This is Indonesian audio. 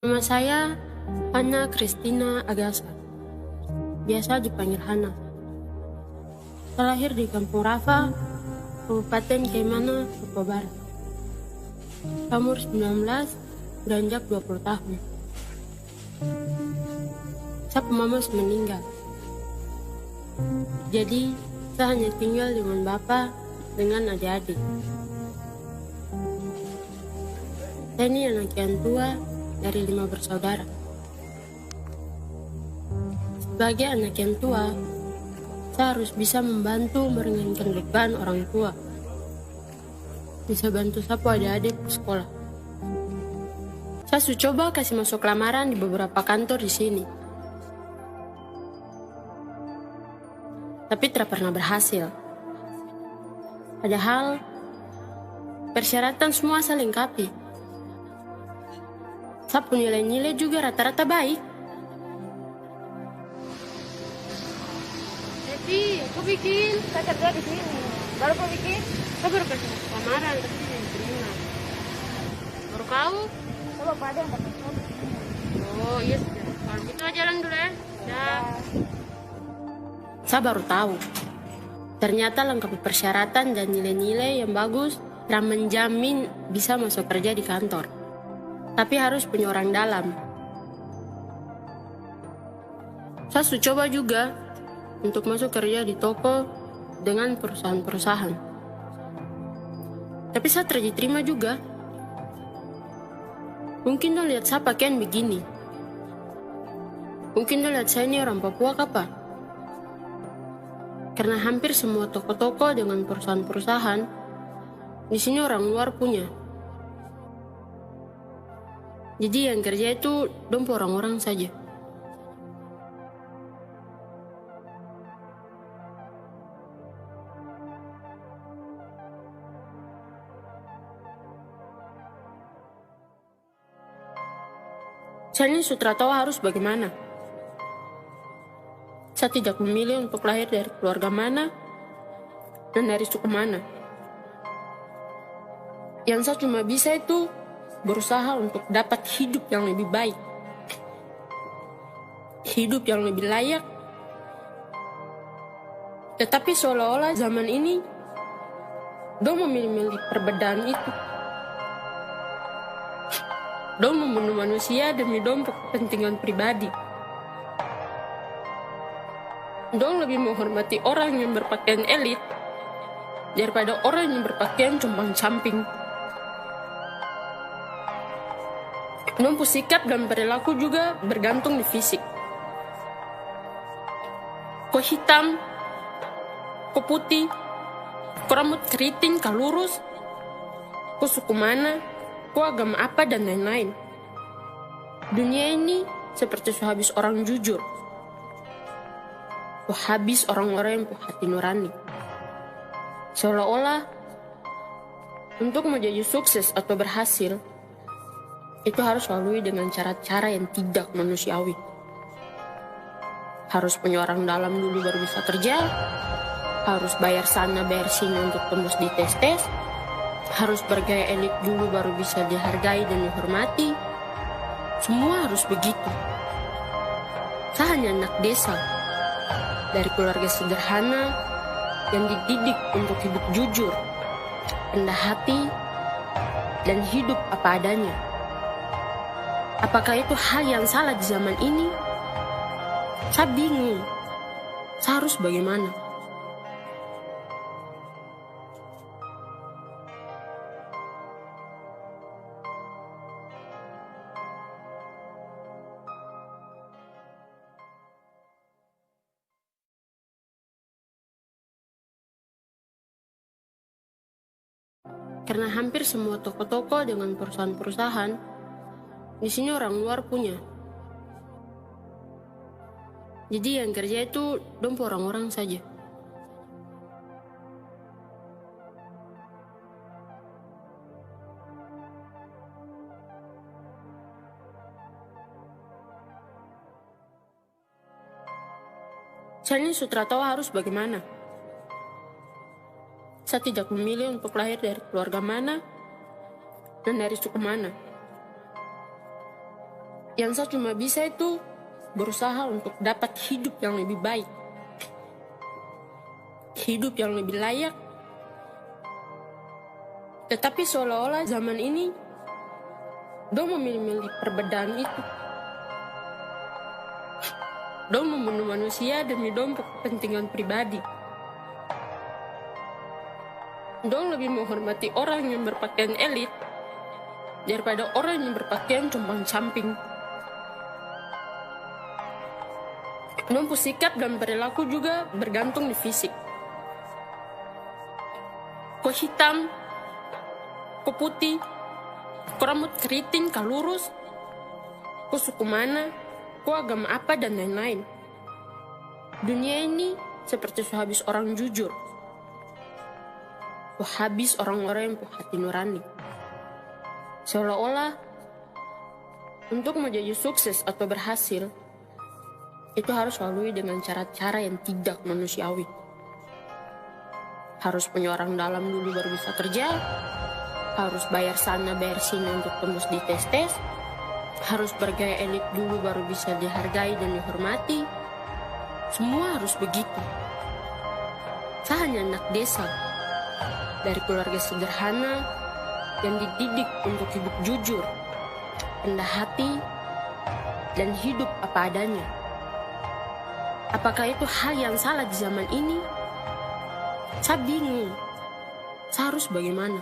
Nama saya Hana Christina Agasa, biasa dipanggil Hana. Saya lahir di Kampung Rafa, Kabupaten Kaimana, Papua Barat. Umur 19, beranjak 20 tahun. Saya mama meninggal. Jadi, saya hanya tinggal dengan bapak dengan adik-adik. Saya ini anak yang tua dari 5 bersaudara. Sebagai anak yang tua, saya harus bisa membantu meringankan beban orang tua. Bisa bantu sapu adik-adik ke sekolah. Saya sudah coba kasih masuk lamaran di beberapa kantor di sini. Tapi tidak pernah berhasil. Padahal, persyaratan semua saya lengkapi. Saya punya nilai-nilai juga rata-rata baik. Jadi, aku bikin, saya kerja di sini. Baru kau bikin? Saya baru kasih lamaran, tapi tidak diterima. Baru kau? Coba pada yang dapat. Oh iya sudah. Kalau gitu jalan dulu ya. Ya. Saya baru tahu. Ternyata lengkapi persyaratan dan nilai-nilai yang bagus dan menjamin bisa masuk kerja di kantor. Tapi harus punya orang dalam. Saya sudah coba juga untuk masuk kerja di toko dengan perusahaan-perusahaan. Tapi saya tidak diterima juga. Mungkin dong lihat saya pakaian begini. Mungkin dong lihat saya ini orang Papua apa? Karena hampir semua toko-toko dengan perusahaan-perusahaan di sini orang luar punya. Jadi yang kerja itu dompo orang-orang saja. Saya ini sudah tahu harus bagaimana. Saya tidak memilih untuk lahir dari keluarga mana dan dari suku mana. Yang saya cuma bisa itu berusaha untuk dapat hidup yang lebih baik. Hidup yang lebih layak. Tetapi seolah-olah zaman ini dong memilih perbedaan itu. Dong membunuh manusia demi dong kepentingan pribadi. Dong lebih menghormati orang yang berpakaian elit daripada orang yang berpakaian compang-camping. Dong sikap dan perilaku juga bergantung di fisik. Kau hitam, kau putih, kau rambut keriting, kau lurus, kau suku mana, kau agama apa, dan lain-lain. Dunia ini seperti sehabis orang jujur. Habis orang-orang yang punya hati nurani. Seolah-olah untuk menjadi sukses atau berhasil itu harus lalui dengan cara-cara yang tidak manusiawi. Harus punya orang dalam dulu baru bisa kerja. Harus bayar sana bayar sini untuk tembus di tes-tes. Harus bergaya elit dulu baru bisa dihargai dan dihormati. Semua harus begitu. Saya hanya anak desa dari keluarga sederhana yang dididik untuk hidup jujur, rendah hati, dan hidup apa adanya. Apakah itu hal yang salah di zaman ini? Saya bingung. Saya harus bagaimana? Karena hampir semua toko-toko dengan perusahaan-perusahaan di sini orang luar punya. Jadi yang kerja itu dompo orang-orang saja. Saya ini sudah tahu harus bagaimana. Saya tidak memilih untuk lahir dari keluarga mana dan dari suku mana. Yang saya cuma bisa itu berusaha untuk dapat hidup yang lebih baik, hidup yang lebih layak. Tetapi seolah-olah zaman ini dong memilih-milih perbedaan itu. Dong membunuh manusia demi dong kepentingan pribadi. Dong lebih menghormati orang yang berpakaian elit daripada orang yang berpakaian compang-camping. Dong sikap dan perilaku juga bergantung di fisik. Kau hitam, kau putih, kau rambut keriting, kau lurus, kau suku mana, kau agama apa, dan lain-lain. Dunia ini seperti sehabis orang jujur. Habis orang-orang yang punya hati nurani. Seolah-olah untuk menjadi sukses atau berhasil itu harus lalui dengan cara-cara yang tidak manusiawi. Harus punya orang dalam dulu baru bisa kerja, harus bayar sana bayar sini untuk tembus di tes-tes, harus bergaya elit dulu baru bisa dihargai dan dihormati. Semua harus begitu. Saya hanya anak desa dari keluarga sederhana yang dididik untuk hidup jujur, rendah hati, dan hidup apa adanya. Apakah itu hal yang salah di zaman ini? Saya bingung. Saya harus bagaimana?